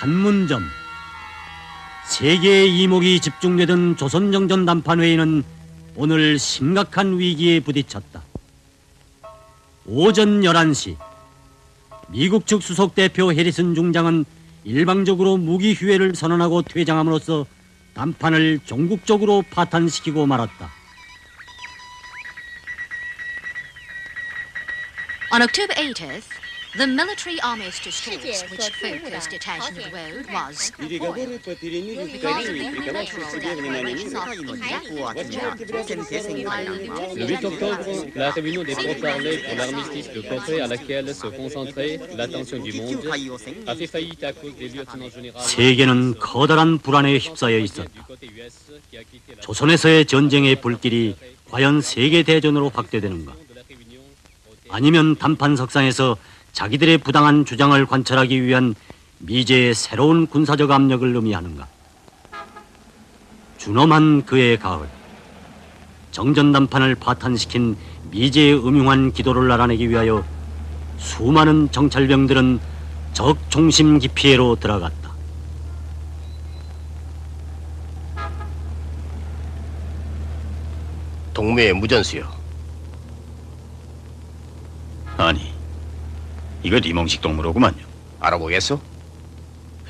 판문점. 세계의 이목이 집중되던 조선정전 담판회의는 오늘 심각한 위기에 부딪혔다. 오전 11시 미국 측 수석 대표 해리슨 중장은 일방적으로 무기 휴회를 선언하고 퇴장함으로써 담판을 종국적으로 파탄시키고 말았다. On October 80th, the military armistice talks which focused attention of the world was foiled because of the unilateral declarations of Le 8 octobre, la réunion des pourparlers pour l'armistice de Corée à laquelle se concentrait l'attention du monde a fait faillite à cause des lieutenants généraux. 세계는 커다란 불안에 휩싸여 있었다. 조선에서의 전쟁의 불길이 과연 세계 대전으로 확대되는가? 아니면 담판석상에서 자기들의 부당한 주장을 관철하기 위한 미제의 새로운 군사적 압력을 의미하는가? 준엄한 그의 가을, 정전담판을 파탄시킨 미제의 음흉한 기도를 알아내기 위하여 수많은 정찰병들은 적 중심 기피해로 들어갔다. 동무의 무전수요. 아니, 이거 리몽식 동무로구만요. 알아보겠어?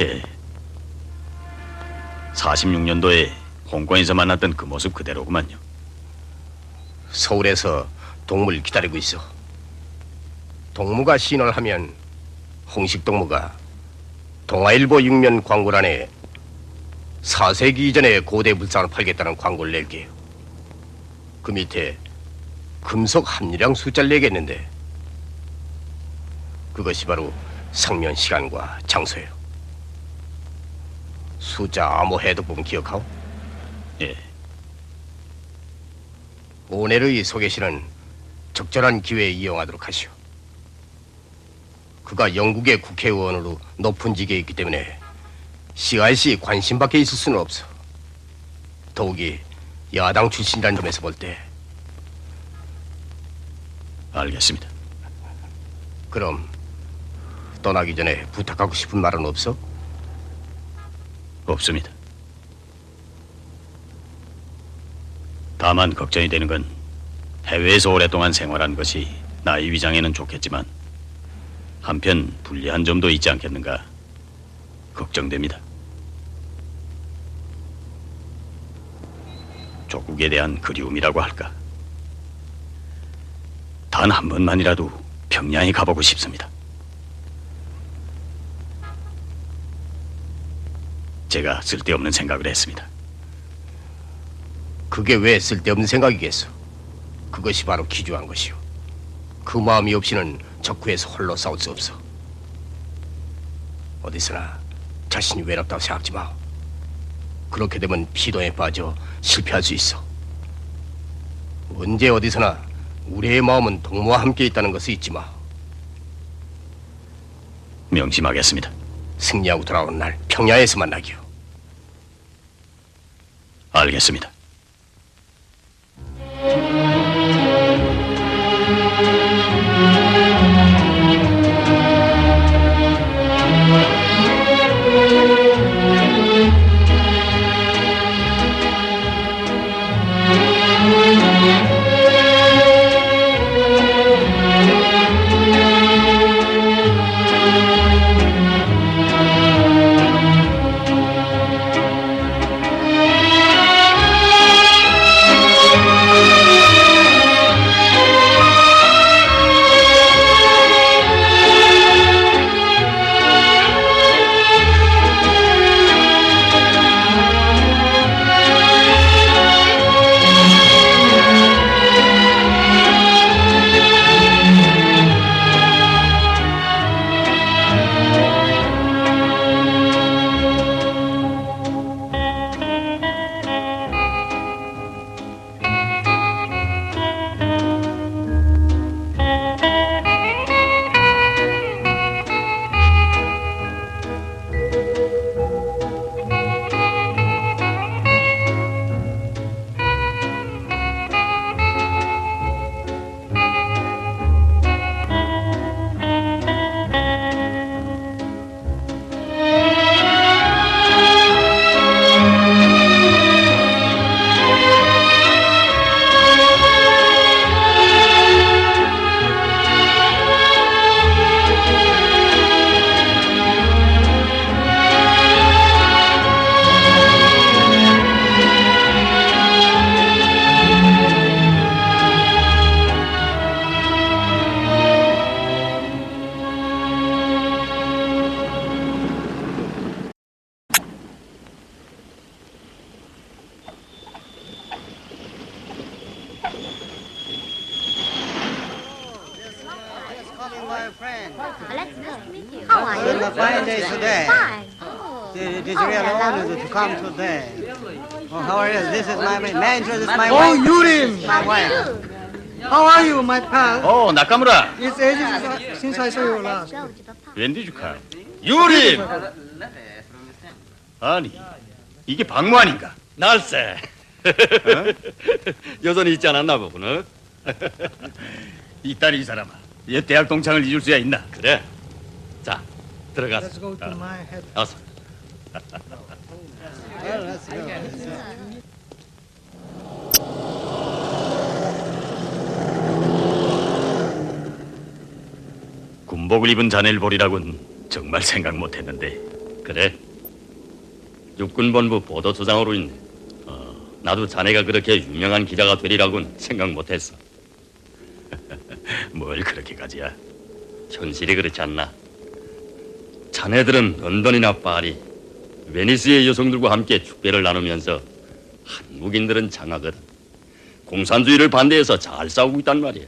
예. 46년도에 홍콩에서 만났던 그 모습 그대로구만요. 서울에서 동무를 기다리고 있어. 동무가 신호를 하면 홍식 동무가 동아일보 6면 광고란에 4세기 이전에 고대 불상을 팔겠다는 광고를 낼게요. 그 밑에 금속 함유량 숫자를 내겠는데 그것이 바로 상면 시간과 장소예요. 숫자 암호 해독 부분 기억하오? 예. 오늘의 소개시는 적절한 기회에 이용하도록 하시오. 그가 영국의 국회의원으로 높은 직에 있기 때문에 CRC 관심 밖에 있을 수는 없어. 더욱이 야당 출신이라는 점에서 볼 때. 알겠습니다. 그럼 떠나기 전에 부탁하고 싶은 말은 없어? 없습니다. 다만 걱정이 되는 건 해외에서 오랫동안 생활한 것이 나의 위장에는 좋겠지만 한편 불리한 점도 있지 않겠는가 걱정됩니다. 조국에 대한 그리움이라고 할까? 단 한 번만이라도 평양에 가보고 싶습니다. 제가 쓸데없는 생각을 했습니다. 그게 왜 쓸데없는 생각이겠어? 그것이 바로 기주한 것이오. 그 마음이 없이는 적구에서 홀로 싸울 수 없어. 어디서나 자신이 외롭다고 생각하지 마. 그렇게 되면 피도에 빠져 실패할 수 있어. 언제 어디서나 우리의 마음은 동무와 함께 있다는 것을 잊지 마. 명심하겠습니다. 승리하고 돌아오는 날 평야에서 만나기요. 알겠습니다. How are It's you? a fine day today. Fine. It is Oh, really hello. honor to come today. Oh, how are you? This is my manager. This is my Oh, wife. Yurim! My wife. How are you, my pal? 오, 나카무라. It's ages since I saw you last. 웬디 주카. 유림. 아니, 이게 박무 아닌가? 날세. 여전히 있지 않았나 보구나. 이딸이 이 사람아. 얘 대학 동창을 잊을 수야 있나? 그래. 자, 들어가서. Let's go to my head. 어서. Well, let's go. 군복을 입은 자네를 보리라곤 정말 생각 못했는데. 그래. 육군본부 보도처장으로 있네. 나도 자네가 그렇게 유명한 기자가 되리라고는 생각 못했어. 뭘 그렇게까지야? 현실이 그렇지 않나? 자네들은 런던이나 파리, 베니스의 여성들과 함께 축배를 나누면서 한국인들은 장하거든. 공산주의를 반대해서 잘 싸우고 있단 말이야.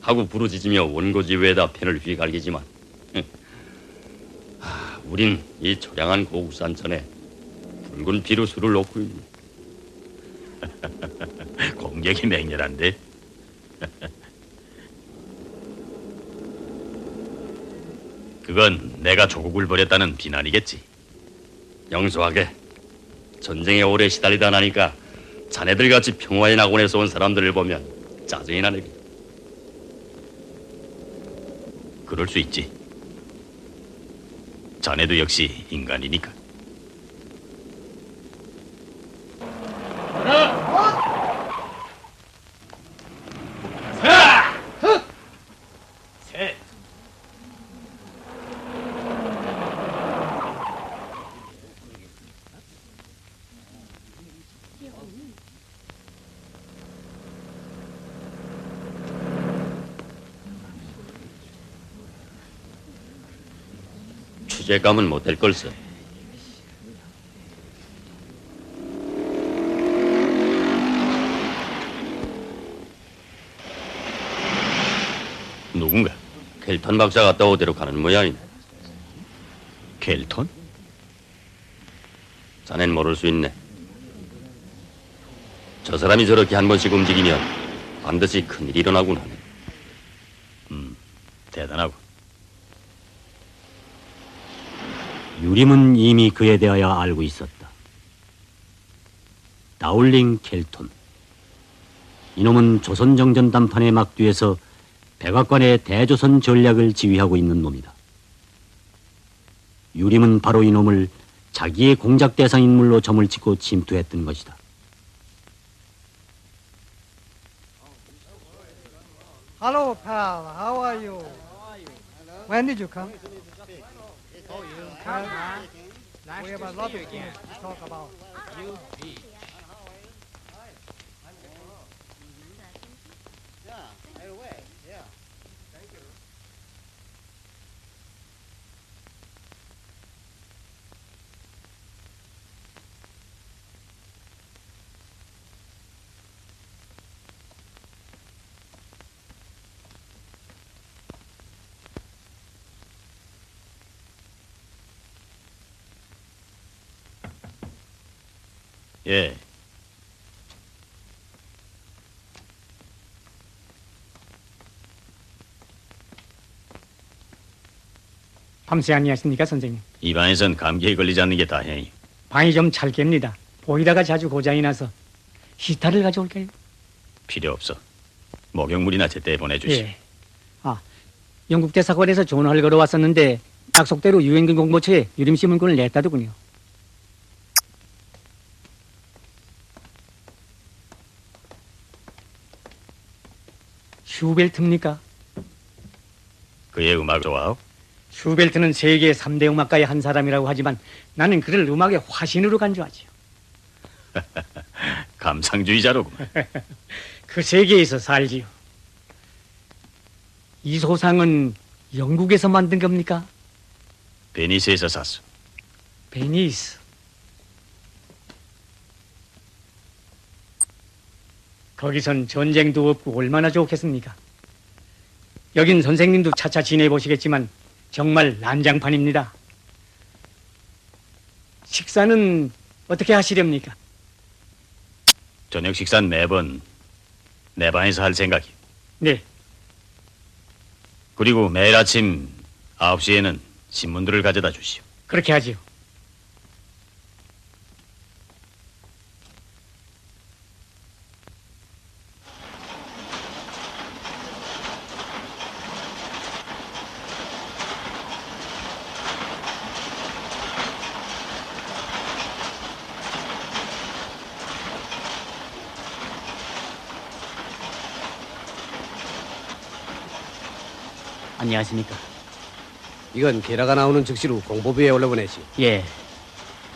하고 부르짖으며 원고지회에다 펜을 휘갈기지만 우린 이 초량한 고국산천에 붉은 피로 술을 놓고 있네. 공격이 맹렬한데. 그건 내가 조국을 버렸다는 비난이겠지. 영소하게 전쟁에 오래 시달리다 나니까 자네들 같이 평화의 낙원에서 온 사람들을 보면 짜증이 나네. 그럴 수 있지. 자네도 역시 인간이니까. 주제감은 못될 걸세. 누군가? 켈턴 박사가 떠오대로 가는 모양이네. 켈턴? 자넨 모를 수 있네. 저 사람이 저렇게 한 번씩 움직이면 반드시 큰일이 일어나곤 하네. 대단하고. 유림은 이미 그에 대하여 알고 있었다. 다울링 켈톤. 이놈은 조선정전 담판의 막뒤에서 백악관의 대조선 전략을 지휘하고 있는 놈이다. 유림은 바로 이놈을 자기의 공작 대상 인물로 점을 찍고 침투했던 것이다. Hello, pal. How are you? When did you come? We have a lot of things to talk about. 예. 밤새 아니었습니까, 선생님? 이 방에선 감기에 걸리지 않는 게 다행이. 방이 좀 잘 깹니다. 보이다가 자주 고장이 나서 히타를 가져올까요? 필요 없어. 목욕물이나 제때 보내주시. 예. 영국 대사관에서 전화를 걸어왔었는데 약속대로 유엔군 공보처에 유림씨 문건을 냈다더군요. 슈벨트입니까? 그의 음악 좋아하오? 슈벨트는 세계 3대 음악가의 한 사람이라고 하지만 나는 그를 음악의 화신으로 간주하지요. 감상주의자로구만. 그 세계에서 살지요. 이 소상은 영국에서 만든 겁니까? 베니스에서 샀어. 베니스. 거기선 전쟁도 없고 얼마나 좋겠습니까? 여긴 선생님도 차차 지내보시겠지만 정말 난장판입니다. 식사는 어떻게 하시렵니까? 저녁 식사는 매번 내 방에서 할 생각이요. 네, 그리고 매일 아침 9시에는 신문들을 가져다 주시오. 그렇게 하지요. 안녕하십니까? 이건 게라가 나오는 즉시로 공보부에 올려보내시. 예,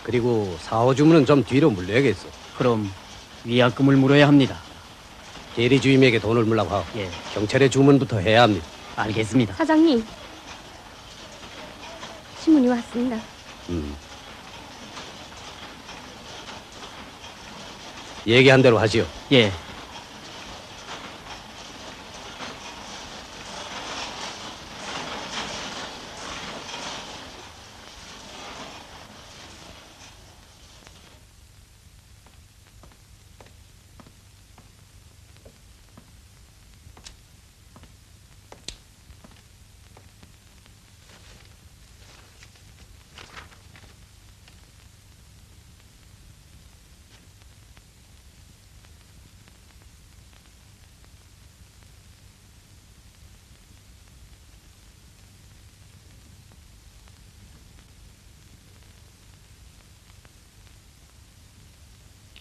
그리고 사호 주문은 좀 뒤로 물려야겠어. 그럼 위약금을 물어야 합니다. 대리 주임에게 돈을 물라고 하고 예, 경찰에 주문부터 해야 합니다. 알겠습니다. 사장님, 신문이 왔습니다. 얘기한 대로 하지요. 예,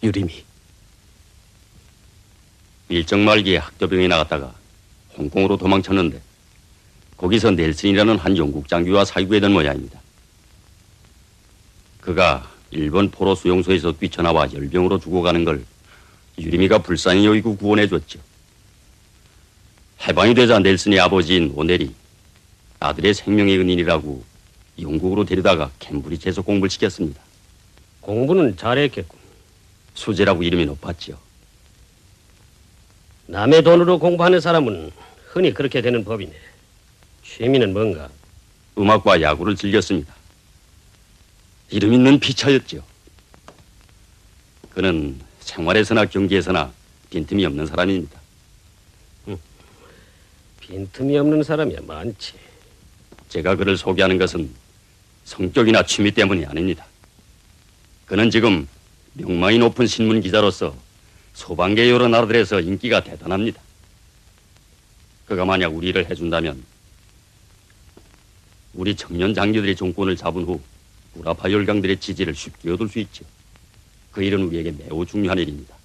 유림이. 일정 말기에 학교병에 나갔다가 홍콩으로 도망쳤는데 거기서 넬슨이라는 한 영국 장교와 사귀게 된 모양입니다. 그가 일본 포로 수용소에서 뛰쳐나와 열병으로 죽어가는 걸 유림이가 불쌍히 여기고 구원해줬죠. 해방이 되자 넬슨의 아버지인 오넬이 아들의 생명의 은인이라고 영국으로 데려다가 캠브리지에서 공부를 시켰습니다. 공부는 잘했겠군. 수재라고 이름이 높았죠. 남의 돈으로 공부하는 사람은 흔히 그렇게 되는 법이네. 취미는 뭔가? 음악과 야구를 즐겼습니다. 이름 있는 피차였죠. 그는 생활에서나 경기에서나 빈틈이 없는 사람입니다. 빈틈이 없는 사람이야 많지. 제가 그를 소개하는 것은 성격이나 취미 때문이 아닙니다. 그는 지금 명망이 높은 신문 기자로서 소방계 여러 나라들에서 인기가 대단합니다. 그가 만약 우리 일을 해준다면 우리 청년 장교들이 정권을 잡은 후 우라파 열강들의 지지를 쉽게 얻을 수 있죠. 그 일은 우리에게 매우 중요한 일입니다.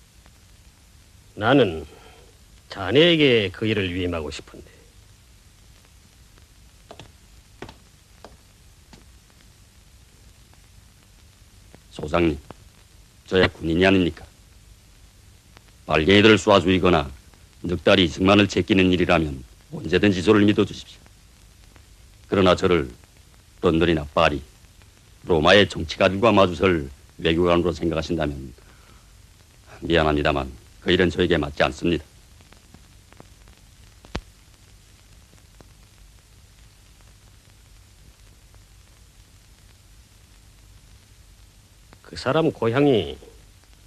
나는 자네에게 그 일을 위임하고 싶은데. 소장님, 저야 군인이 아닙니까? 빨갱이들을 쏴 죽이거나 늑다리 이승만을 제끼는 일이라면 언제든지 저를 믿어주십시오. 그러나 저를 런던이나 파리, 로마의 정치가들과 마주설 외교관으로 생각하신다면 미안합니다만 그 일은 저에게 맞지 않습니다. 그 사람 고향이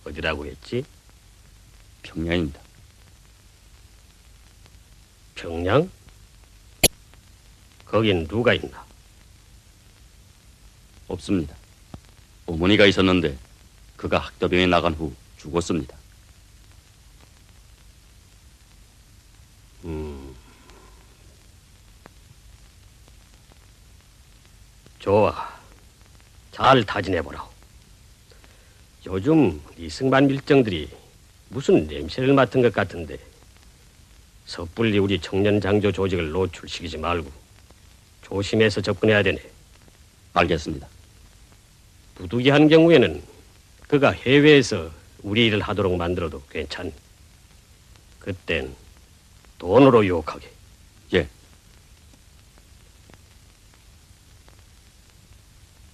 어디라고 했지? 평양입니다. 평양? 거긴 누가 있나? 없습니다. 어머니가 있었는데 그가 학도병에 나간 후 죽었습니다. 좋아. 잘 타진해보라. 요즘 이승만 밀정들이 무슨 냄새를 맡은 것 같은데 섣불리 우리 청년 장교 조직을 노출시키지 말고 조심해서 접근해야 되네. 알겠습니다. 부득이한 경우에는 그가 해외에서 우리 일을 하도록 만들어도 괜찮니. 그땐 돈으로 유혹하게. 예.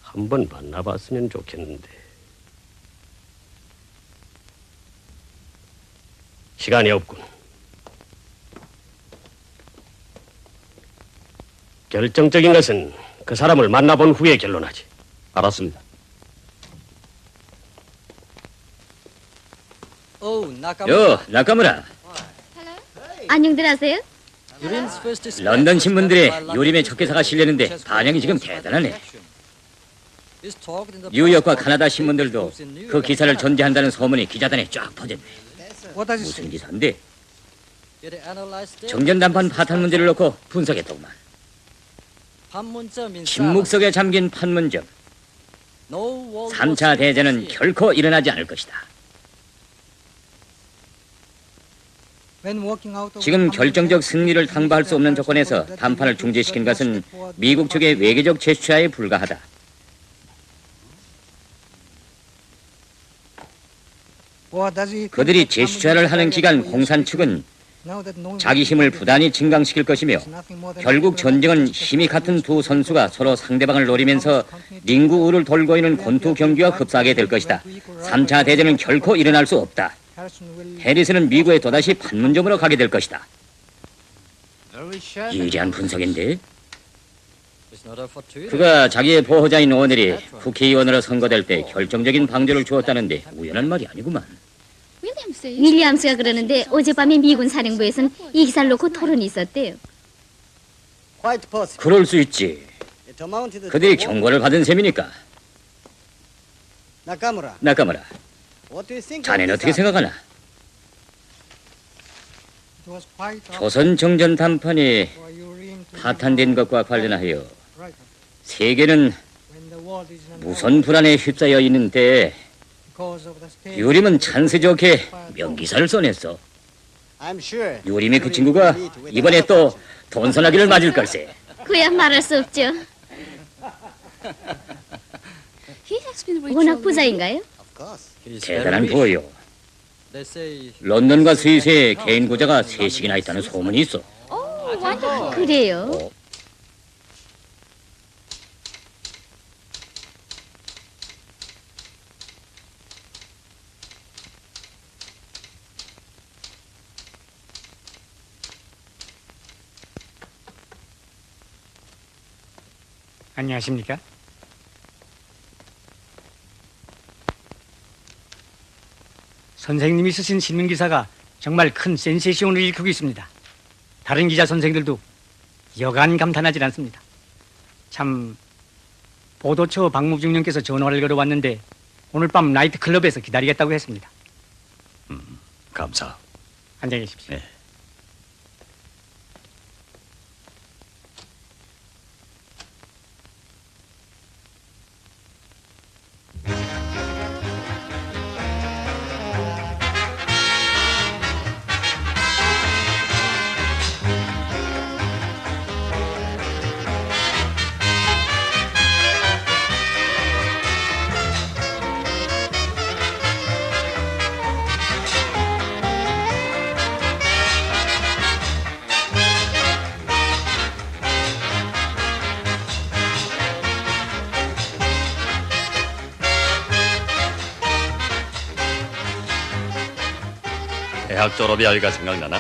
한번 만나봤으면 좋겠는데. 시간이 없군. 결정적인 것은 그 사람을 만나본 후에 결론하지. 알았습니다. 나카무라. 안녕들 하세요? 런던 신문들에 요림의 첫 기사가 실렸는데 반응이 지금 대단하네. 뉴욕과 카나다 신문들도 그 기사를 전제한다는 소문이 기자단에 쫙 퍼졌네. 무슨 기사인데? 정전담판 파탄 문제를 놓고 분석했더구만. 침묵 속에 잠긴 판문점. 3차 대전은 결코 일어나지 않을 것이다. 지금 결정적 승리를 당부할 수 없는 조건에서 담판을 중지시킨 것은 미국 측의 외교적 제스처에 불과하다. 그들이 제스처를 하는 기간 공산 측은 자기 힘을 부단히 증강시킬 것이며 결국 전쟁은 힘이 같은 두 선수가 서로 상대방을 노리면서 링구 우를 돌고 있는 권투 경기와 흡사하게 될 것이다. 3차 대전은 결코 일어날 수 없다. 해리스는 미국에 또다시 판문점으로 가게 될 것이다. 예리한 분석인데? 그가 자기의 보호자인 오늘이 국회의원으로 선거될 때 결정적인 방조를 주었다는데 우연한 말이 아니구만. 윌리엄스가 그러는데 어젯밤에 미군 사령부에선 이 기사를 놓고 토론이 있었대요. 그럴 수 있지. 그들이 경고를 받은 셈이니까. 나카무라, 자네는 어떻게 생각하나? 조선 정전 담판이 파탄된 것과 관련하여 세계는 무선 불안에 휩싸여 있는데 유림은 찬스 좋게 명기사를 써냈어. 유림이 그 친구가 이번에 또 돈선하기를 맞을 걸세. 그야 말할 수 없죠. 워낙 부자인가요? 대단한 부여요. 런던과 스위스에 개인 고자가 3씩이나 있다는 소문이 있어. 그래요? 안녕하십니까? 선생님이 쓰신 신문기사가 정말 큰 센세이션을 일으키고 있습니다. 다른 기자 선생들도 여간 감탄하지 않습니다. 참, 보도처 박무중령께서 전화를 걸어왔는데 오늘 밤 나이트클럽에서 기다리겠다고 했습니다. 감사. 안녕히 계십시오. 네. 대학 졸업이 알가 생각나나?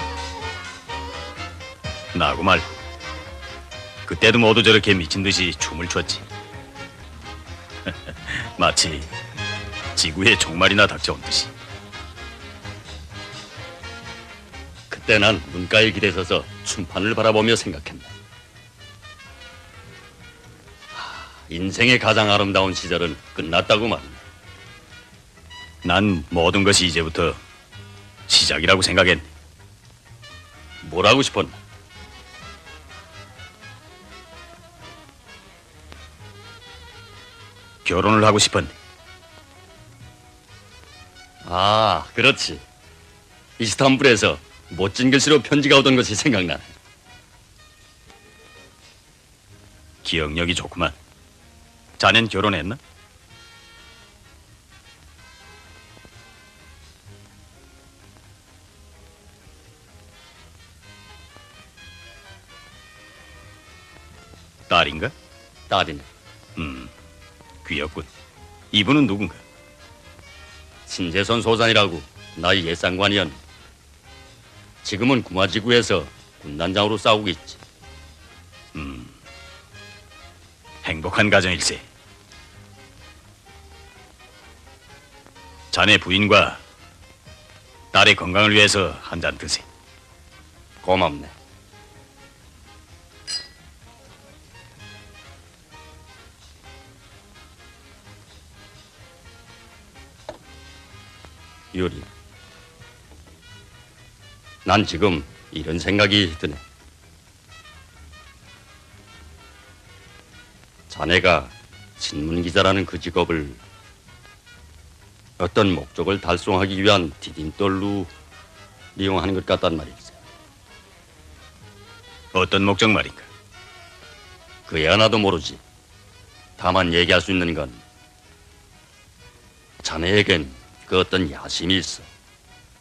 나고 말고. 그때도 모두 저렇게 미친 듯이 춤을 췄지. 마치 지구에 종말이나 닥쳐온 듯이. 그때 난 문가에 기대 서서 춤판을 바라보며 생각했네. 인생의 가장 아름다운 시절은 끝났다고 말이야. 난 모든 것이 이제부터 시작이라고 생각했네. 뭘 하고 싶었나? 결혼을 하고 싶었네. 아, 그렇지. 이스탄불에서 멋진 글씨로 편지가 오던 것이 생각나네. 기억력이 좋구만. 자넨 결혼했나? 딸인가? 딸이네. 귀엽군. 이분은 누군가? 신재선 소장이라고 나의 예상관이었네. 지금은 구마지구에서 군단장으로 싸우고 있지. 행복한 가정일세. 자네 부인과 딸의 건강을 위해서 한 잔 드세. 고맙네. 유리, 난 지금 이런 생각이 드네. 자네가 신문기자라는 그 직업을 어떤 목적을 달성하기 위한 디딤돌로 이용하는 것 같단 말일세. 어떤 목적 말인가? 그야 나도 모르지. 다만 얘기할 수 있는 건 자네에겐 그 어떤 야심이 있어.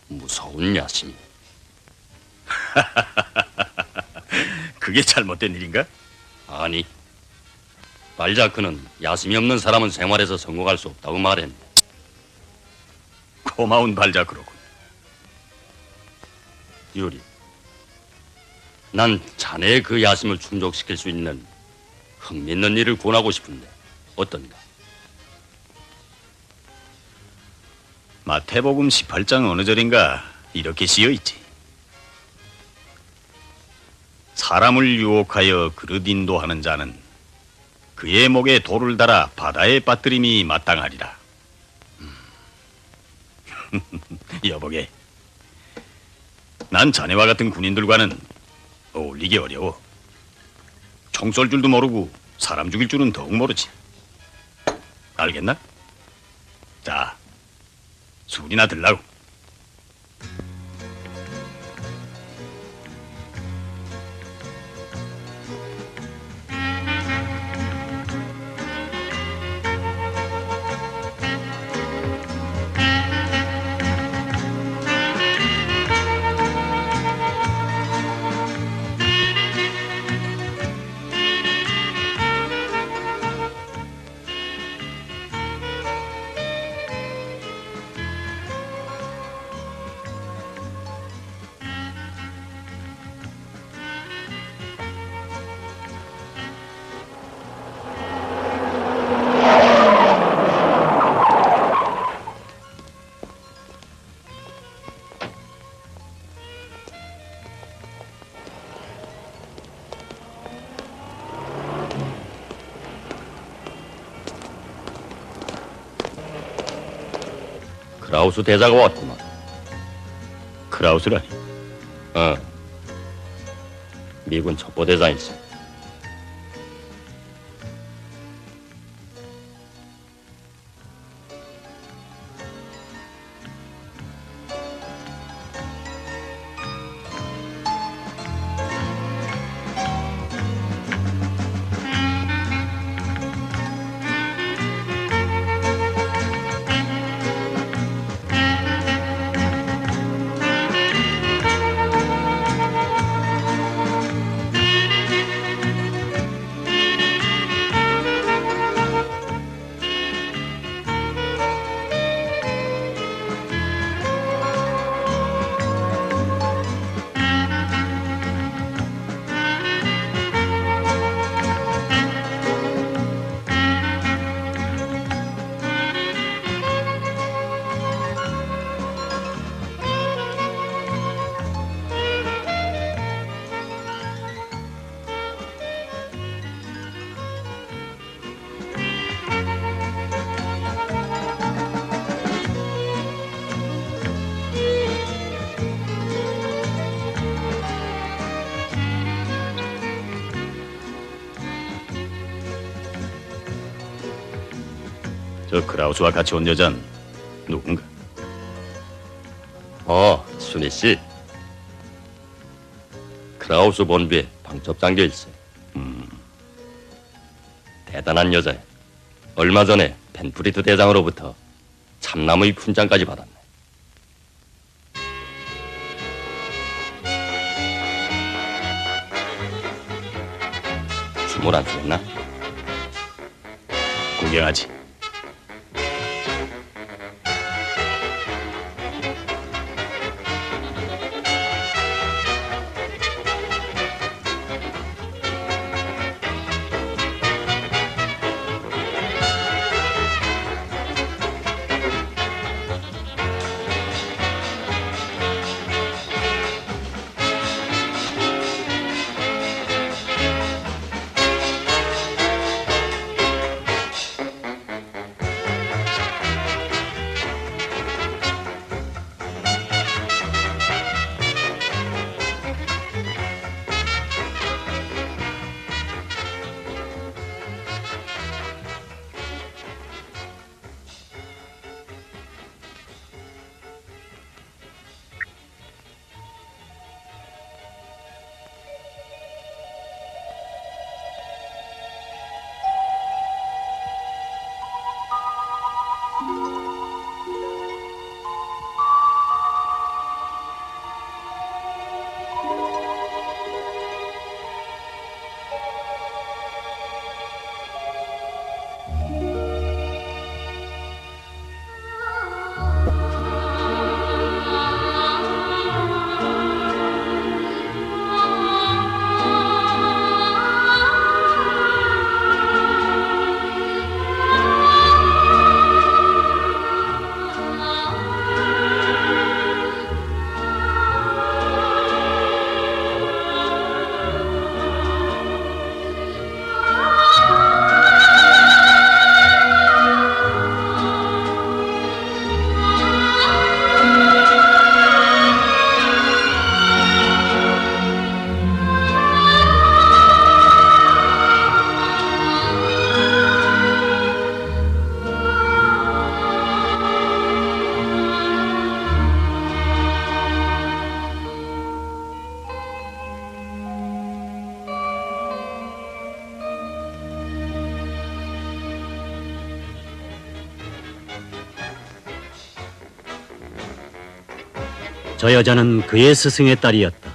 무서운 야심이. 그게 잘못된 일인가? 아니, 발자크는 야심이 없는 사람은 생활에서 성공할 수 없다고 말했네. 고마운 발자크로군. 유리, 난 자네의 그 야심을 충족시킬 수 있는 흥미있는 일을 권하고 싶은데 어떤가? 마태복음 18장 어느 절인가 이렇게 쓰여있지. 사람을 유혹하여 그릇 인도하는 자는 그의 목에 돌을 달아 바다에 빠뜨림이 마땅하리라. 여보게, 난 자네와 같은 군인들과는 어울리기 어려워. 총 쏠 줄도 모르고 사람 죽일 줄은 더욱 모르지. 알겠나? 자, 술이나 들라고. 크라우스 대자가 왔구만. 크라우스라니? 미군 첩보대장이지. 저 크라우스와 같이 온 여자는 누군가? 순희 씨. 크라우스 본부의 방첩장교일세. 대단한 여자야. 얼마 전에 펜프리트 대장으로부터 참나무의 훈장까지 받았네. 춤을 안 추겠나? 구경하지. 저 여자는 그의 스승의 딸이었다.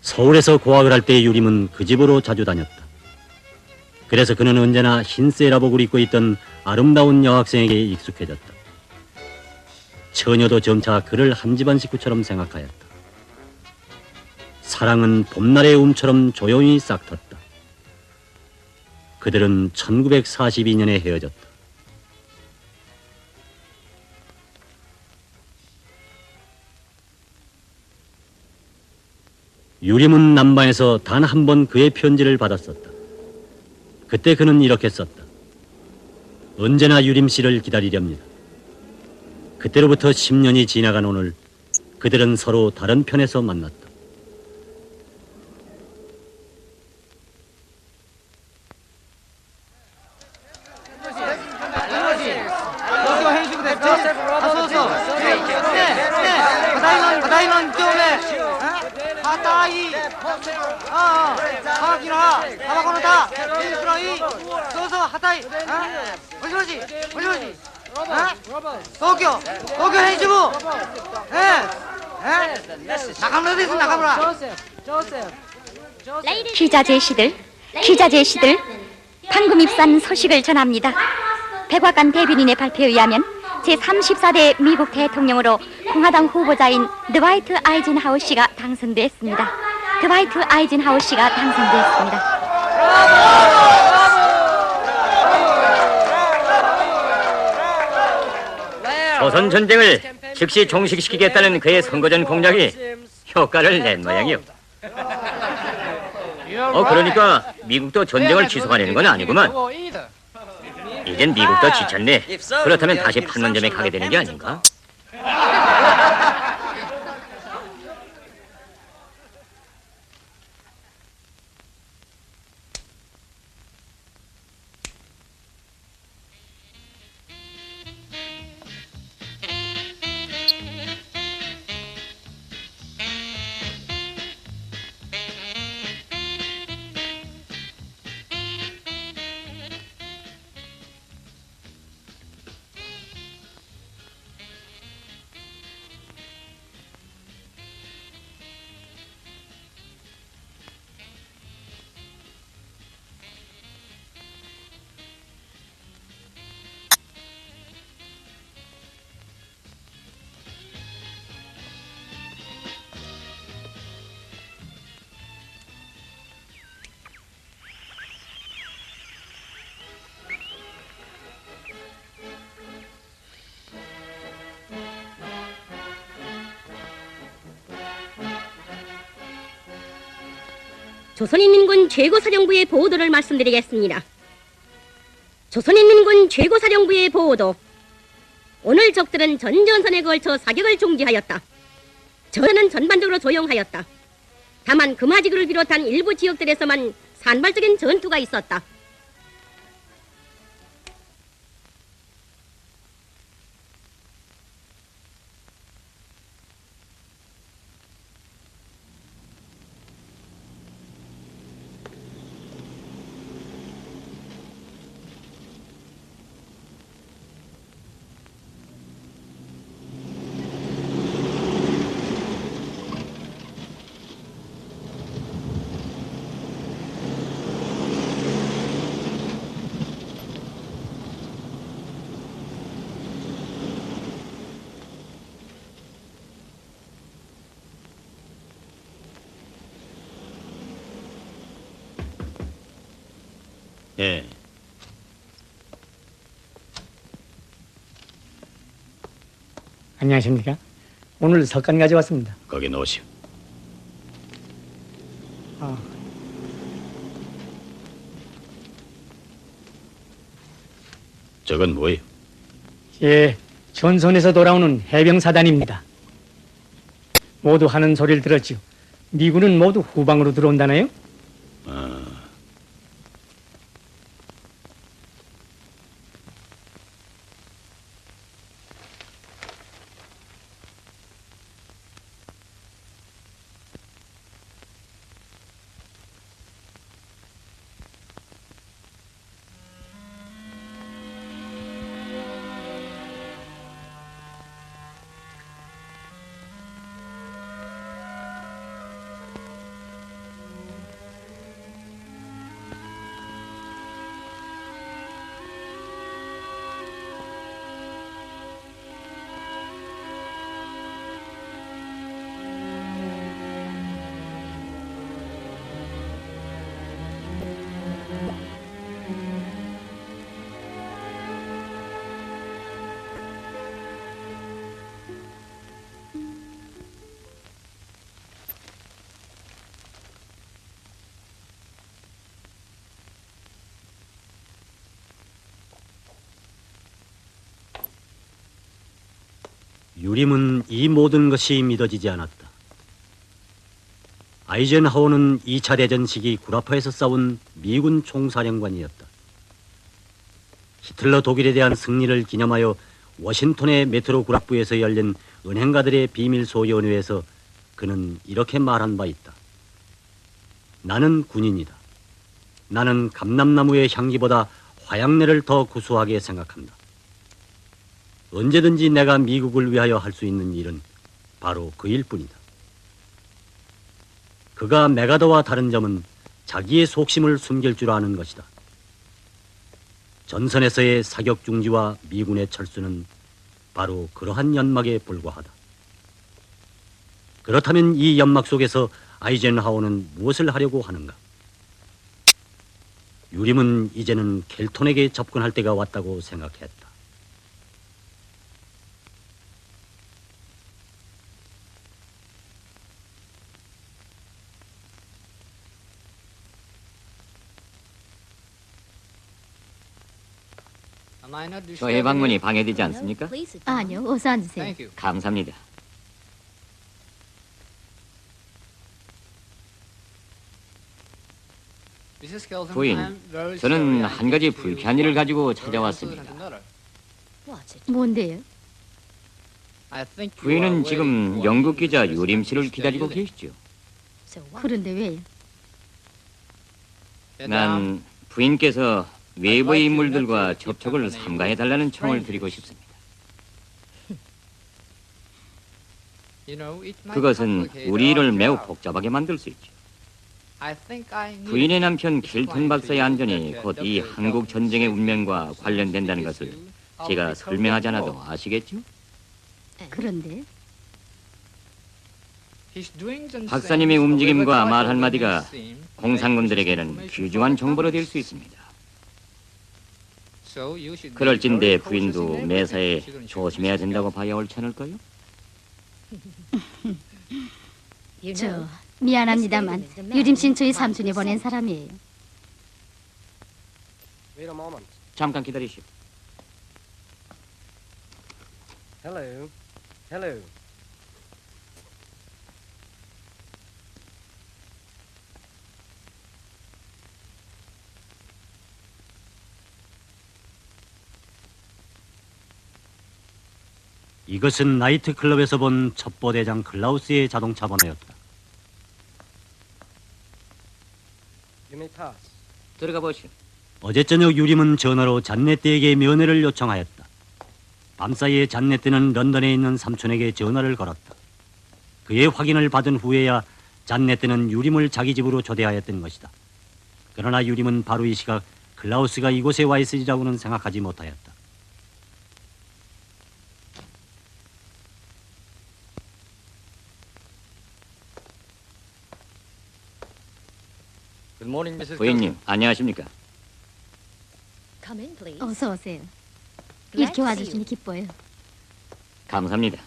서울에서 고학을 할 때 유림은 그 집으로 자주 다녔다. 그래서 그는 언제나 흰 세라복을 입고 있던 아름다운 여학생에게 익숙해졌다. 처녀도 점차 그를 한 집안 식구처럼 생각하였다. 사랑은 봄날의 움처럼 조용히 싹텄다. 그들은 1942년에 헤어졌다. 유림은 남방에서 단 한 번 그의 편지를 받았었다. 그때 그는 이렇게 썼다. 언제나 유림 씨를 기다리렵니다. 그때로부터 10년이 지나간 오늘 그들은 서로 다른 편에서 만났다. 기자 제시들, 방금 입수한 소식을 전합니다. 백악관 대변인의 발표에 의하면 제34대 미국 대통령으로 공화당 후보자인 드와이트 아이젠하워 씨가 당선됐습니다. 조선 전쟁을 즉시 종식시키겠다는 그의 선거전 공약이 효과를 낸 모양이요. 그러니까 미국도 전쟁을 취소하려는 건 아니구만. 이젠 미국도 지쳤네. 그렇다면 다시 판문점에 가게 되는 게 아닌가? 조선인민군 최고사령부의 보도를 말씀드리겠습니다. 조선인민군 최고사령부의 보도. 오늘 적들은 전 전선에 걸쳐 사격을 중지하였다. 전선은 전반적으로 조용하였다. 다만 금화지구를 비롯한 일부 지역들에서만 산발적인 전투가 있었다. 예. 안녕하십니까? 오늘 석간 가져왔습니다. 거기 놓으시오. 저건 뭐예요? 예, 전선에서 돌아오는 해병사단입니다. 모두 하는 소리를 들었지요. 미군은 모두 후방으로 들어온다나요? 유림은 이 모든 것이 믿어지지 않았다. 아이젠하워는 2차 대전 시기 구라파에서 싸운 미군 총사령관이었다. 히틀러 독일에 대한 승리를 기념하여 워싱턴의 메트로 구락부에서 열린 은행가들의 비밀소위원회에서 그는 이렇게 말한 바 있다. 나는 군인이다. 나는 감람나무의 향기보다 화양내를 더 구수하게 생각한다. 언제든지 내가 미국을 위하여 할 수 있는 일은 바로 그 일뿐이다. 그가 메가더와 다른 점은 자기의 속심을 숨길 줄 아는 것이다. 전선에서의 사격 중지와 미군의 철수는 바로 그러한 연막에 불과하다. 그렇다면 이 연막 속에서 아이젠하워는 무엇을 하려고 하는가? 유림은 이제는 켈톤에게 접근할 때가 왔다고 생각했다. 저의 방문이 방해되지 않습니까? 아니요, 어서 앉으세요. 감사합니다. 부인, 저는 한 가지 불쾌한 일을 가지고 찾아왔습니다. 뭔데요? 부인은 지금 영국 기자 유림 씨를 기다리고 계시죠? 그런데 왜요? 난 부인께서 외부의 인물들과 접촉을 삼가해달라는 청을 드리고 싶습니다. 그것은 우리 일을 매우 복잡하게 만들 수 있죠. 부인의 남편 켈톤 박사의 안전이 곧 이 한국 전쟁의 운명과 관련된다는 것을 제가 설명하지 않아도 아시겠죠? 그런데 박사님의 움직임과 말 한마디가 공산군들에게는 귀중한 정보로 될 수 있습니다. 그럴진데 부인도 매사에 조심해야 된다고 봐야 옳지 않을까요? 미안합니다만 유림 씨는 저희 삼촌이 보낸 사람이에요. 잠깐 기다리시오. Hello. Hello. 이것은 나이트클럽에서 본 첩보대장 클라우스의 자동차 번호였다. 들어가 보시오. 어제 저녁 유림은 전화로 잔네떼에게 면회를 요청하였다. 밤사이에 잔네떼는 런던에 있는 삼촌에게 전화를 걸었다. 그의 확인을 받은 후에야 잔네떼는 유림을 자기 집으로 초대하였던 것이다. 그러나 유림은 바로 이 시각 클라우스가 이곳에 와 있으리라고는 생각하지 못하였다. 부인님, 안녕하십니까? 어서 오세요. 이렇게 와주시니 기뻐요. 감사합니다.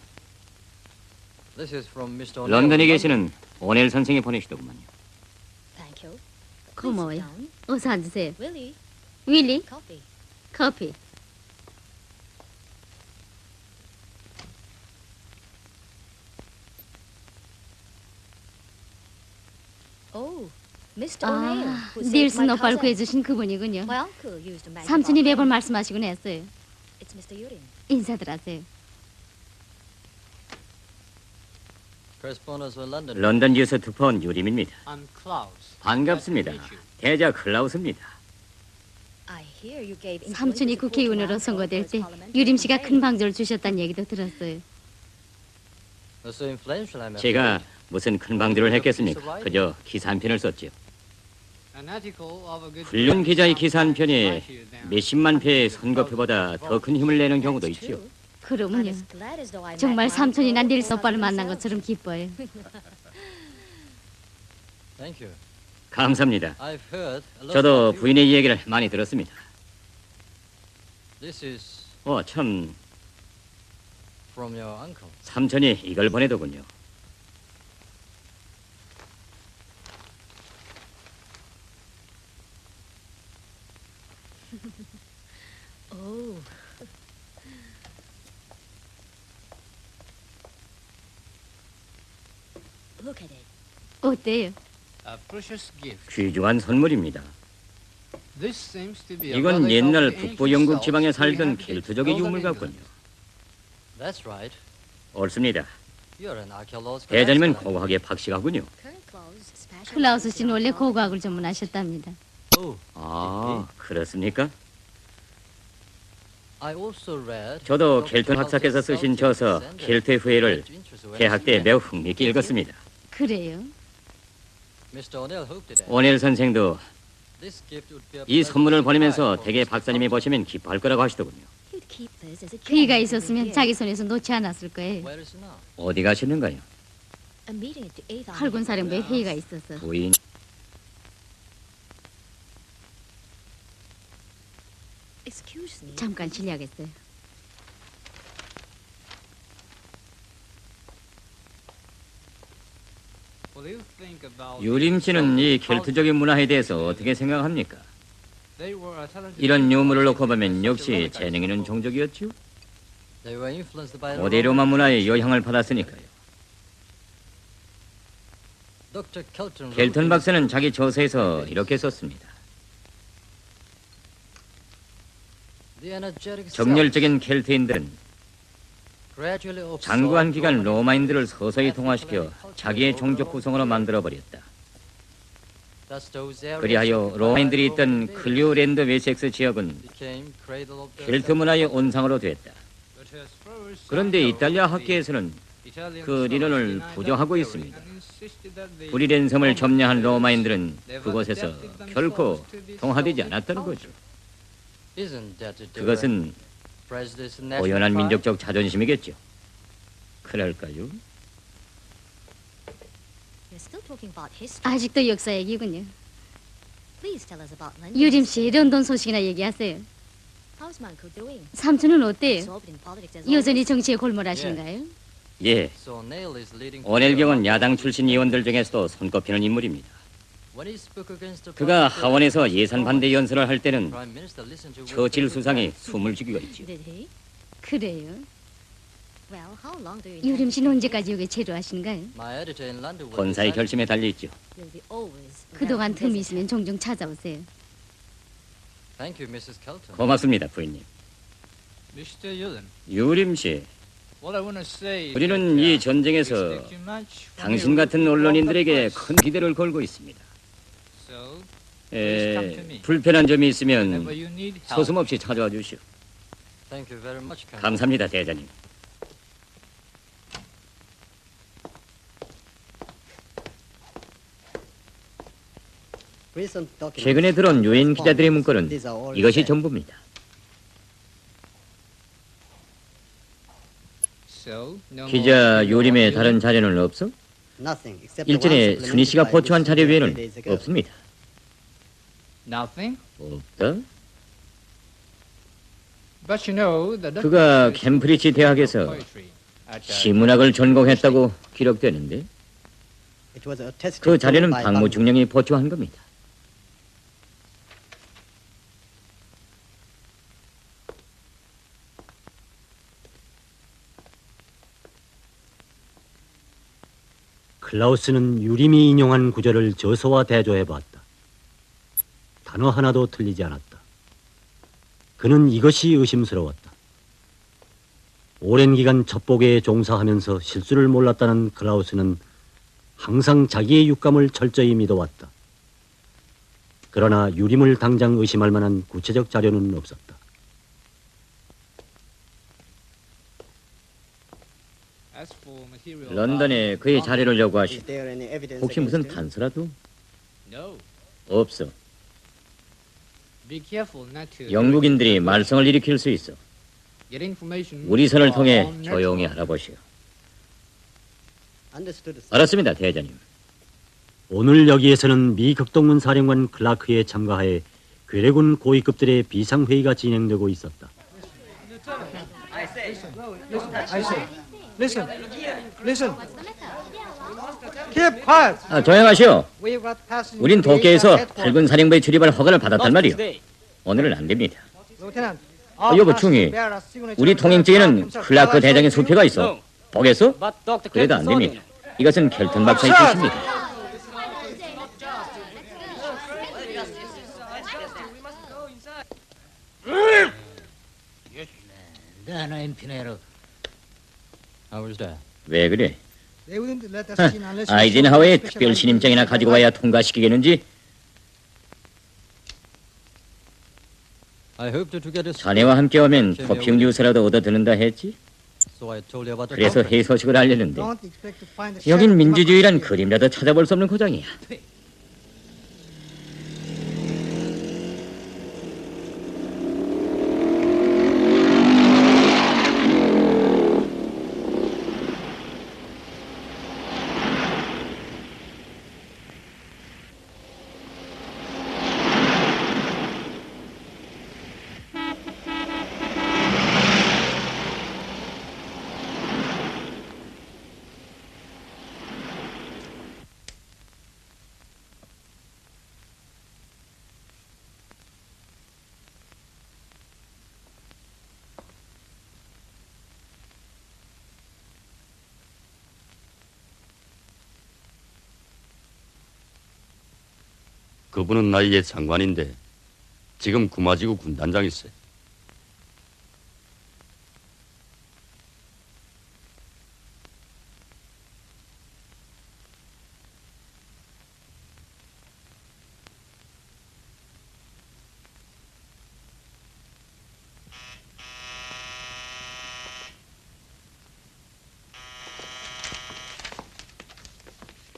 런던에 계시는 오넬 선생이 보내시더구만요. 고마워요. 어서 앉으세요. 윌리, 커피. 아, 닐슨 오빠를 구해주신 그분이군요. 삼촌이 매번 말씀하시곤 했어요. 인사들 하세요. 런던지에서 특파원 유림입니다. 반갑습니다. 대자 클라우스입니다. 삼촌이 국회의원으로 선거될 때 유림 씨가 큰 방조를 주셨다는 얘기도 들었어요. 제가 무슨 큰 방조를 했겠습니까? 그저 기사 한 편을 썼지요. 훌륭 기자의 기사 한 편에 몇십만 표의 선거표보다 더 큰 힘을 내는 경우도 있지요. 그러면요. 정말 삼촌이나 닐슨 오빠를 만난 것처럼 기뻐요. 감사합니다. 저도 부인의 이야기를 많이 들었습니다. 참, 삼촌이 이걸 보내더군요. 어때요? 귀중한 선물입니다. 이건 옛날 북부 영국 지방에 살던 켈트족의 유물 같군요. 옳습니다. 대장님은 고고하게 박식하군요. 클라우스 씨는 원래 고고학을 전문하셨답니다. 아, 그렇습니까? 저도 켈턴 학사께서 쓰신 저서 켈트의 후예를 개학 때 매우 흥미있게 읽었습니다. 그래요? 오넬 선생도 이 선물을 보내면서 대개 박사님이 보시면 기뻐할 거라고 하시더군요. 그이가 있었으면 자기 손에서 놓지 않았을 거예요. 어디 가시는가요? 활군 사령부에 회의가 있어서. 부인. 잠깐 실례하겠어요. 유림 씨는 이 켈트적인 문화에 대해서 어떻게 생각합니까? 이런 유물을 놓고 보면 역시 재능 있는 종족이었죠. 고대 로마 문화의 영향을 받았으니까요. 켈턴 박사는 자기 저서에서 이렇게 썼습니다. 정열적인 켈트인들은 장구한 기간 로마인들을 서서히 동화시켜 자기의 종족 구성으로 만들어버렸다. 그리하여 로마인들이 있던 클리오랜드 웨섹스 지역은 켈트 문화의 온상으로 됐다. 그런데 이탈리아 학계에서는 그理論을 부정하고 있습니다. 브리렌 섬을 점령한 로마인들은 그곳에서 결코 동화되지 않았다는 거죠. 그것은 고연한 민족적 자존심이겠죠. 그럴까요? 아직도 역사 얘기군요. 유림 씨, 런던 소식이나 얘기하세요. 삼촌은 어때요? 여전히 정치에 골몰하신가요? 예. 오넬 경은 야당 출신 의원들 중에서도 손꼽히는 인물입니다. 그가 하원에서 예산 반대 연설을 할 때는 처칠 수상이 숨을 죽이고 있죠. 그래요? 유림 씨는 언제까지 여기 체류하신가요? 본사의 결심에 달려있죠. 그동안 틈이 있으면 종종 찾아오세요. 고맙습니다, 부인님. 유림 씨, 우리는 이 전쟁에서 당신 같은 언론인들에게 큰 기대를 걸고 있습니다. 불편한 점이 있으면 서슴없이 찾아와 주시오. 감사합니다, 대장님. 최근에 들어온 유엔 기자들의 문건은 이것이 전부입니다. 기자 유림의 다른 자료는 없어? 일전에 순희 씨가 보초한 자료 외에는 없습니다. 없다? 그가 캠브리지 대학에서 시문학을 전공했다고 기록되는데 그 자료는 박무중령이 보초한 겁니다. 클라우스는 유림이 인용한 구절을 저서와 대조해봤다. 단어 하나도 틀리지 않았다. 그는 이것이 의심스러웠다. 오랜 기간 첩보계에 종사하면서 실수를 몰랐다는 클라우스는 항상 자기의 육감을 철저히 믿어왔다. 그러나 유림을 당장 의심할 만한 구체적 자료는 없었다. 런던에 그의 자료를 요구하시오. 혹시 무슨 단서라도? 없어. 영국인들이 말썽을 일으킬 수 있어. 우리 선을 통해 조용히 알아보시오. 알았습니다, 대장님. 오늘 여기에서는 미 극동군 사령관 클라크에 참가해 괴뢰군 고위급들의 비상회의가 진행되고 있었다. Listen. Keep quiet. 조용하시오. 우린 도쿄에서 밝은 사령부에 출입할 허가를 받았단 말이오. 오늘은 안 됩니다. 여보 충이, 우리 통행증에는 클라크 대장의 수표가 있어. 보겠어? 그래도 안 됩니다. 이것은 켈턴 박사의 뜻입니다. 왜 그래? They wouldn't let us in unless we 아이젠하워의 showed 특별 special 신임장이나 가지고 와야 통과시키겠는지? 자네와 함께 오면 토핑 뉴스라도 얻어 듣는다 했지? 그래서 해소식을 알렸는데 Don't expect to find a 여긴 sheriff 민주주의란 그림라도 찾아볼 수 없는 고장이야. 그분은 나의 옛 장관인데 지금 구마지구 군단장일세.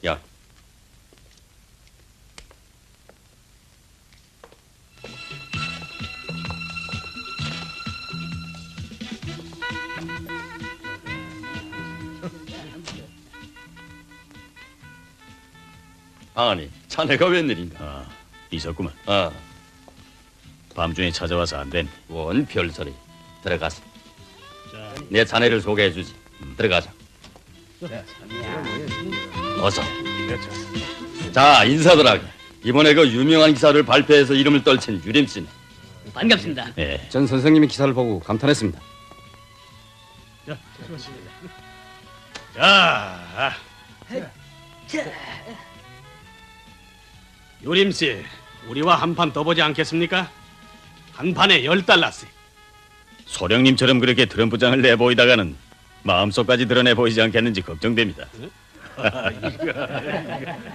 야, 아니, 자네가 웬일인가? 아, 있었구만. 아, 밤중에 찾아와서 안 됐네. 원 별소리. 들어가서. 내 자네를 소개해주지. 들어가자. 어서. 자, 인사들 하게. 이번에 그 유명한 기사를 발표해서 이름을 떨친 유림 씨네. 반갑습니다. 예. 전 선생님의 기사를 보고 감탄했습니다. 자, 유림 씨, 우리와 한 판 떠보지 않겠습니까? 한 판에 10달러씩. 소령님처럼 그렇게 트럼프장을 내보이다가는 마음속까지 드러내 보이지 않겠는지 걱정됩니다.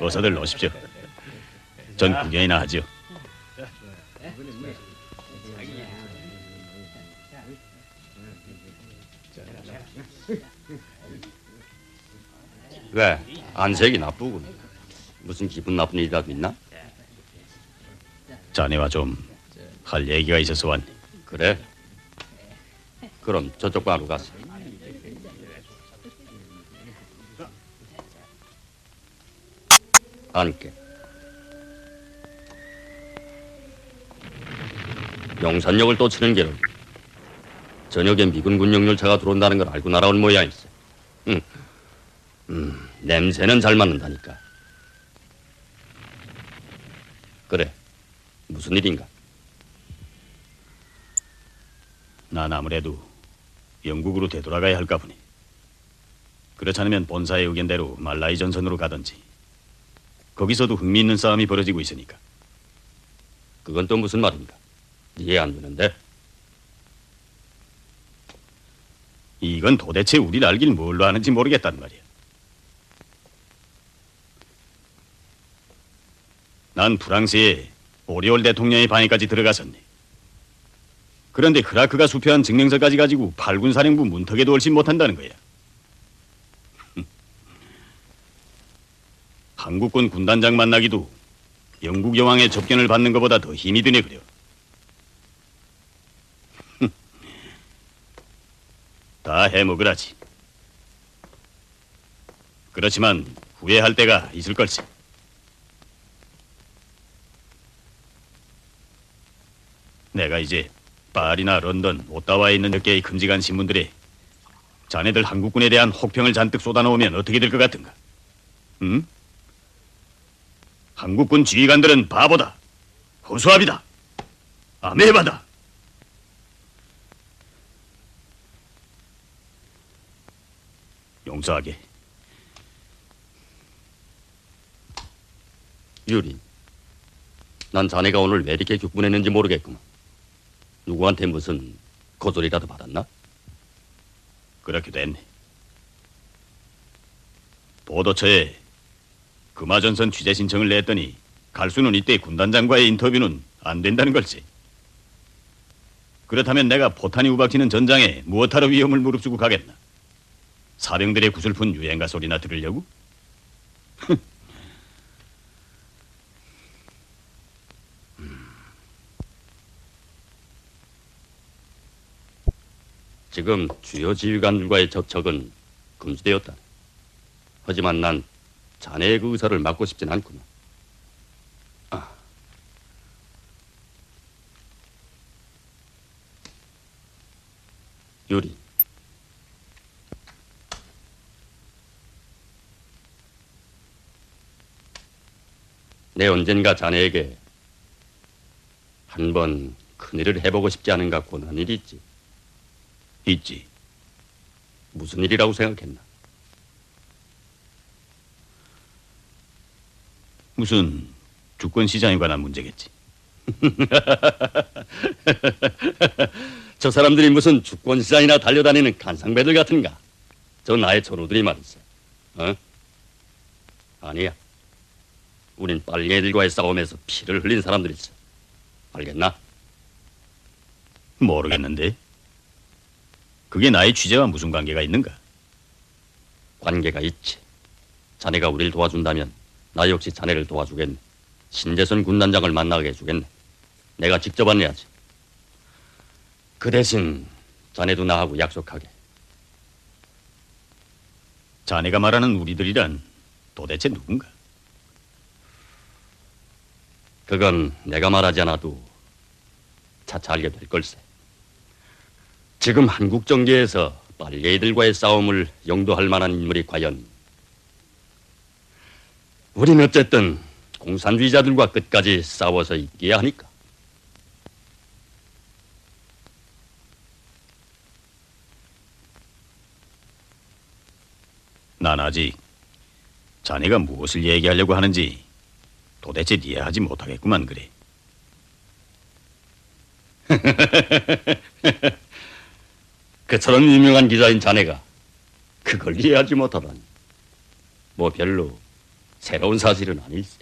어서들 오십시오. 전 구경이나 하죠. 왜? 안색이 나쁘군. 무슨 기분 나쁜 일이라도 있나? 자네와 좀 할 얘기가 있어서 왔네. 그래? 그럼 저쪽 방으로 가서. 앉게. 용산역을 또 치는 게로 저녁에 미군 군용열차가 들어온다는 걸 알고 날아온 모양이세. 냄새는 잘 맡는다니까. 그래, 무슨 일인가? 난 아무래도 영국으로 되돌아가야 할까 보네. 그렇지 않으면 본사의 의견대로 말라이 전선으로 가든지. 거기서도 흥미있는 싸움이 벌어지고 있으니까. 그건 또 무슨 말인가? 이해 안 되는데. 이건 도대체 우리를 알길 뭘로 아는지 모르겠단 말이야. 난 프랑스에 오리올 대통령의 방에까지 들어갔었네. 그런데 크라크가 수표한 증명서까지 가지고 팔군사령부 문턱에도 얼씬 못한다는 거야. 한국군 군단장 만나기도 영국 여왕의 접견을 받는 것보다 더 힘이 드네 그려. 다 해먹으라지. 그렇지만 후회할 때가 있을 걸세. 내가 이제 파리나 런던, 오타와에 있는 몇 개의 큼직한 신문들에 자네들 한국군에 대한 혹평을 잔뜩 쏟아놓으면 어떻게 될 것 같은가? 응? 한국군 지휘관들은 바보다, 허수아비다, 아메바다. 용서하게. 유리, 난 자네가 오늘 왜 이렇게 격분했는지 모르겠구만. 누구한테 무슨 고소리라도 받았나? 그렇기도 했네. 보도처에 금화전선 취재 신청을 냈더니 갈수는 이때 군단장과의 인터뷰는 안 된다는 걸지. 그렇다면 내가 포탄이 우박치는 전장에 무엇하러 위험을 무릅쓰고 가겠나? 사병들의 구슬픈 유행가 소리나 들으려고? 지금 주요 지휘관들과의 접촉은 금지되었다. 하지만 난 자네의 그 의사를 막고 싶진 않구나. 유리, 내 언젠가 자네에게 한번 큰일을 해보고 싶지 않은가 고난 일이 있지. 있지. 무슨 일이라고 생각했나? 무슨 주권 시장에 관한 문제겠지. 저 사람들이 무슨 주권시장이나 달려다니는 간상배들 같은가? 저 나의 전우들이 말이지. 어? 아니야. 우린 빨갱이들과의 싸움에서 피를 흘린 사람들이지. 알겠나? 모르겠는데. 그게 나의 취재와 무슨 관계가 있는가? 관계가 있지. 자네가 우리를 도와준다면 나 역시 자네를 도와주겠네. 신재선 군단장을 만나게 해주겠네. 내가 직접 안내하지. 그 대신 자네도 나하고 약속하게. 자네가 말하는 우리들이란 도대체 누군가? 그건 내가 말하지 않아도 차차 알게 될 걸세. 지금 한국 정계에서 빨갱이들과의 싸움을 영도할 만한 인물이 과연, 우린 어쨌든 공산주의자들과 끝까지 싸워서 이겨야 하니까. 난 아직 자네가 무엇을 얘기하려고 하는지 도대체 이해하지 못하겠구만 그래. 그처럼 유명한 기자인 자네가 그걸 이해하지 못하다니. 뭐 별로 새로운 사실은 아닐세.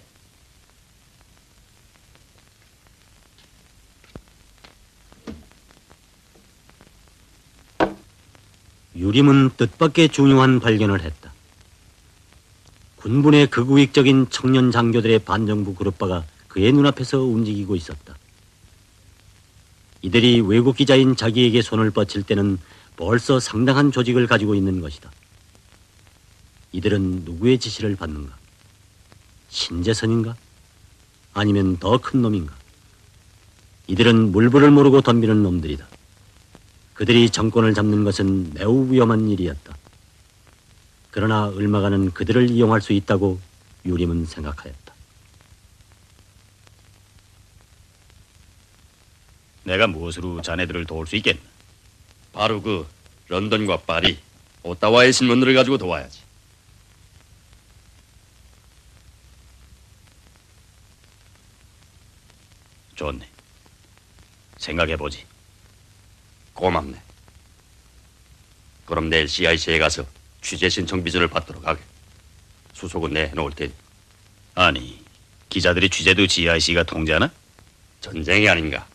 유림은 뜻밖의 중요한 발견을 했다. 군분의 극우익적인 청년 장교들의 반정부 그룹파가 그의 눈앞에서 움직이고 있었다. 이들이 외국 기자인 자기에게 손을 뻗칠 때는 벌써 상당한 조직을 가지고 있는 것이다. 이들은 누구의 지시를 받는가? 신재선인가? 아니면 더 큰 놈인가? 이들은 물불을 모르고 덤비는 놈들이다. 그들이 정권을 잡는 것은 매우 위험한 일이었다. 그러나 을마가는 그들을 이용할 수 있다고 유림은 생각하였다. 내가 무엇으로 자네들을 도울 수 있겠나? 바로 그 런던과 파리, 오타와의 신문들을 가지고 도와야지. 좋네. 생각해보지. 고맙네. 그럼 내일 CIC에 가서 취재 신청 비전을 받도록 하게. 수속은 내 해놓을 테니. 아니, 기자들의 취재도 GIC가 통제하나? 전쟁이 아닌가?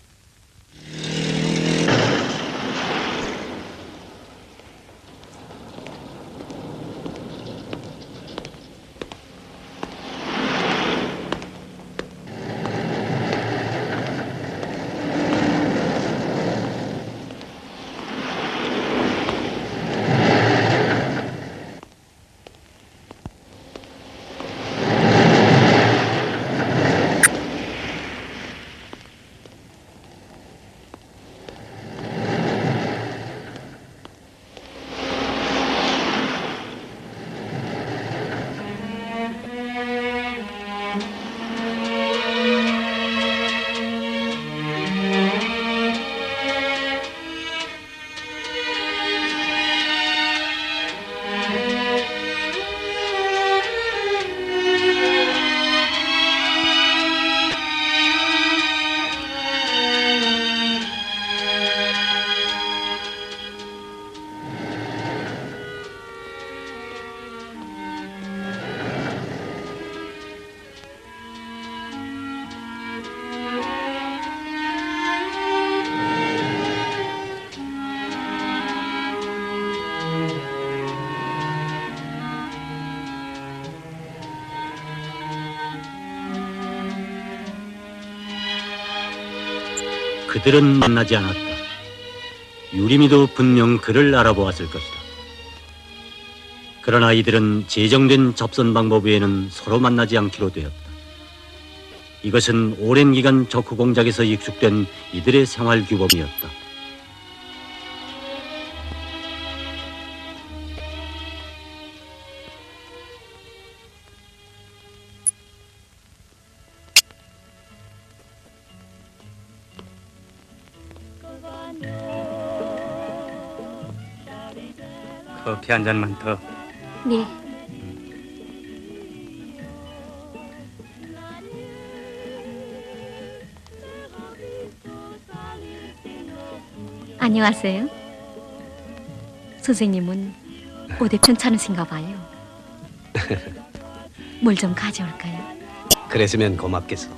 그들은 만나지 않았다. 유림이도 분명 그를 알아보았을 것이다. 그러나 이들은 제정된 접선 방법 외에는 서로 만나지 않기로 되었다. 이것은 오랜 기간 적후 공작에서 익숙된 이들의 생활 규범이었다. 커피 한 잔만 더. 네. 안녕하세요. 선생님은 어디 편찮으신가 봐요. 뭘 좀 가져올까요? 그랬으면 고맙겠어.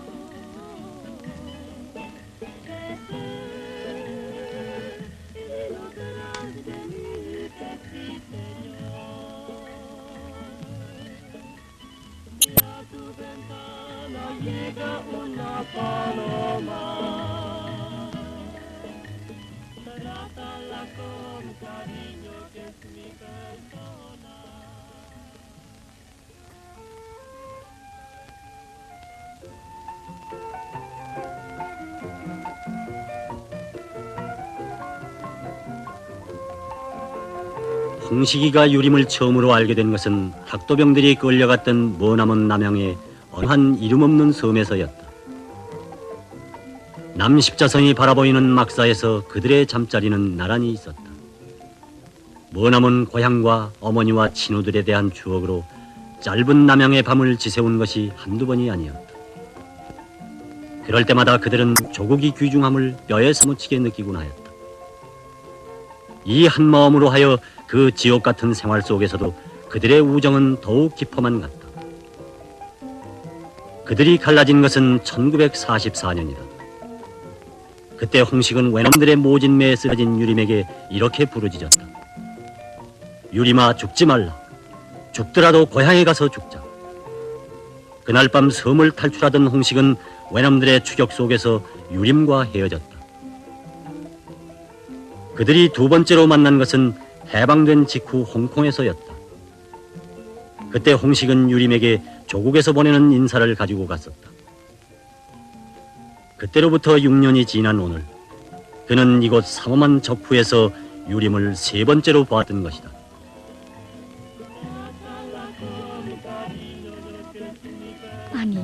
홍식이가 유림을 처음으로 알게 된 것은 학도병들이 끌려갔던 머나먼 남양의 어느 한 이름 없는 섬에서였다. 남십자선이 바라보이는 막사에서 그들의 잠자리는 나란히 있었다. 머나먼 고향과 어머니와 친구들에 대한 추억으로 짧은 남양의 밤을 지새운 것이 한두 번이 아니었다. 그럴 때마다 그들은 조국이 귀중함을 뼈에 사무치게 느끼곤 하였다. 이 한마음으로 하여 그 지옥 같은 생활 속에서도 그들의 우정은 더욱 깊어만 갔다. 그들이 갈라진 것은 1944년이다. 그때 홍식은 외놈들의 모진매에 쓰러진 유림에게 이렇게 부르짖었다. 유림아, 죽지 말라. 죽더라도 고향에 가서 죽자. 그날 밤 섬을 탈출하던 홍식은 외놈들의 추격 속에서 유림과 헤어졌다. 그들이 두 번째로 만난 것은 해방된 직후 홍콩에서였다. 그때 홍식은 유림에게 조국에서 보내는 인사를 가지고 갔었다. 그때로부터 6년이 지난 오늘, 그는 이곳 삼엄한 적후에서 유림을 세 번째로 보았던 것이다. 아니,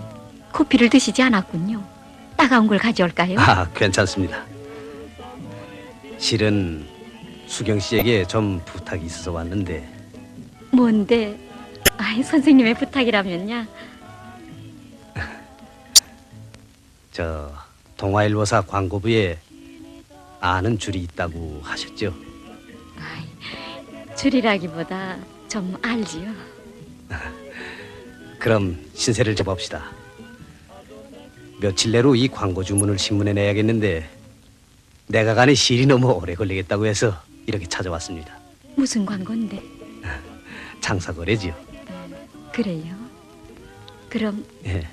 커피를 드시지 않았군요. 따가운 걸 가져올까요? 아, 괜찮습니다. 실은 수경 씨에게 좀 부탁이 있어서 왔는데. 뭔데? 아이, 선생님의 부탁이라면야. 저 동아일보사 광고부에 아는 줄이 있다고 하셨죠? 줄이라기보다 좀 알지요. 그럼 신세를 져봅시다. 며칠 내로 이 광고 주문을 신문에 내야겠는데 내가 가는 시일이 너무 오래 걸리겠다고 해서 이렇게 찾아왔습니다. 무슨 광고인데? 장사 거래지요. 그래요? 그럼 예.